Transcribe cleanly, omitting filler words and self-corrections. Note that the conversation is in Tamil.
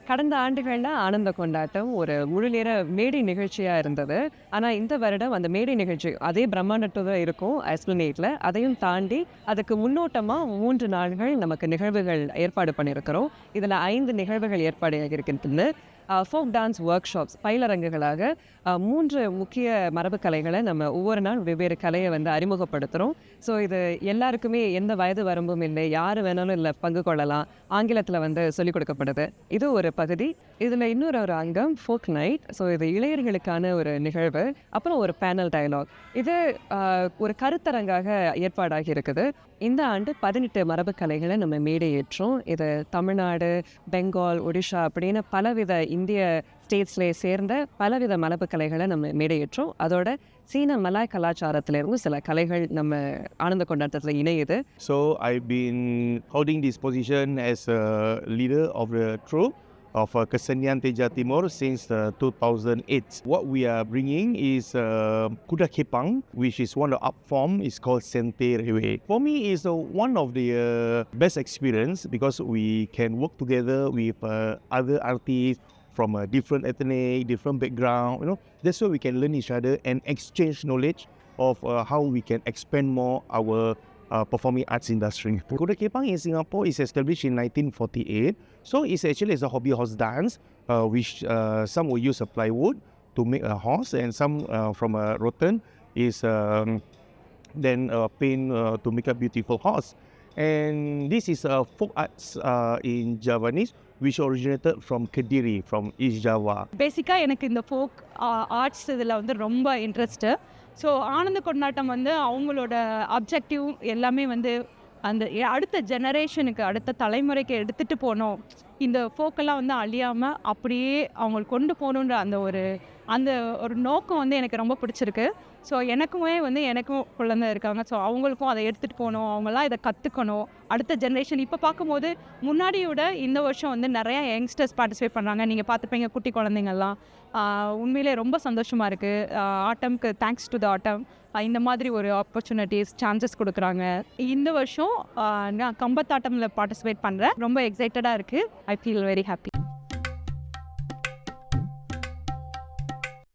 கடந்த ஆண்டுகள்ல ஆனந்த கொண்டாட்டம் ஒரு முழுநேர மேடை நிகழ்ச்சியா இருந்தது. ஆனா இந்த வருடம் அந்த மேடை நிகழ்ச்சி அதே பிரம்மாண்டத்தோட இருக்கும் எஸ்பிளனேட்ல. அதையும் தாண்டி அதுக்கு முன்னோட்டமா 3 நாள்கள் நமக்கு நிகழ்வுகள் ஏற்பாடு பண்ணியிருக்கிறோம். இதுல 5 நிகழ்வுகள் ஏற்பாடாகி இருக்கின்றன. ஃபோக் டான்ஸ் ஒர்க் ஷாப்ஸ் பயிலரங்குகளாக 3 முக்கிய மரபு கலைகளை நம்ம ஒவ்வொரு நாள் வெவ்வேறு கலையை வந்து அறிமுகப்படுத்துகிறோம். ஸோ இது எல்லாருக்குமே எந்த வயது வரம்பும் இல்லை, யார் வேணாலும் இல்லை பங்கு கொள்ளலாம். ஆங்கிலத்தில் வந்து சொல்லிக் கொடுக்கப்படுது. இது ஒரு பகுதி. இதில் இன்னொரு அங்கம் ஃபோக் நைட். ஸோ இது இளைஞர்களுக்கான ஒரு நிகழ்வு. அப்புறம் ஒரு பேனல் டயலாக். இது ஒரு கருத்தரங்காக ஏற்பாடாகி இருக்குது. இந்த ஆண்டு 18 மரபு கலைகளை நம்ம மேடையேற்றோம். இது தமிழ்நாடு, பெங்கால், ஒடிஷா அப்படின்னு பலவித இந்திய ஸ்டேட்ஸ்லேயே சேர்ந்த பலவித மரபு கலைகளை நம்ம மேடையேற்றோம். அதோட சீன மலாய் கலாச்சாரத்திலிருந்து சில கலைகள் நம்ம ஆனந்த கொண்டாட்டத்தில் இணையுது. So I've been holding this position as a leader of the troupe of Kesenian Teja Timur since 2008. What we are bringing is Kuda Kepang, which is one of the art form. It's called Sente Rewe. For me, it's one of the best experience because we can work together with other artists from a different ethnic, different background. You know, that's why we can learn each other and exchange knowledge of how we can expand more our performing arts industry. Kuda Kepang in Singapore is established in 1948. So it's actually a hobby horse dance, which some will use a plywood to make a horse, and some from a rotten is then paint to make a beautiful horse. And this is folk arts in Javanese, which originated from Kediri, from East Java. பேசிக்காக எனக்கு இந்த ஃபோக் ஆர்ட்ஸ் இதில் வந்து ரொம்ப இன்ட்ரெஸ்ட்டு. ஸோ ஆனந்த கொண்டாட்டம் வந்து அவங்களோட அப்ஜெக்டிவ் எல்லாமே வந்து அந்த அடுத்த ஜெனரேஷனுக்கு, அடுத்த தலைமுறைக்கு எடுத்துகிட்டு போகணும். இந்த ஃபோக்கெல்லாம் வந்து அழியாமல் அப்படியே அவங்களுக்கு கொண்டு போகணுன்ற அந்த ஒரு நோக்கம் வந்து எனக்கு ரொம்ப பிடிச்சிருக்கு. ஸோ எனக்கும் குழந்தை இருக்காங்க. ஸோ அவங்களுக்கும் அதை எடுத்துகிட்டு போகணும், அவங்களாம் இதை கற்றுக்கணும். அடுத்த ஜென்ரேஷன் இப்போ பார்க்கும்போது முன்னாடியை விட இந்த வருஷம் வந்து நிறையா யங்ஸ்டர்ஸ் பார்ட்டிசிபேட் பண்ணுறாங்க. நீங்கள் பார்த்துப்பீங்க குட்டி குழந்தைங்கள்லாம். உண்மையிலே ரொம்ப சந்தோஷமாக இருக்குது. ஆட்டம்க்கு தேங்க்ஸ் டு த ஆட்டம் இந்த மாதிரி ஒரு ஆப்பர்ச்சுனிட்டிஸ் சான்சஸ் கொடுக்குறாங்க. இந்த வருஷம் நான் கம்பத்தாட்டமில் பார்ட்டிசிபேட் பண்ணுறேன். ரொம்ப எக்ஸைட்டடாக இருக்குது. I feel very happy.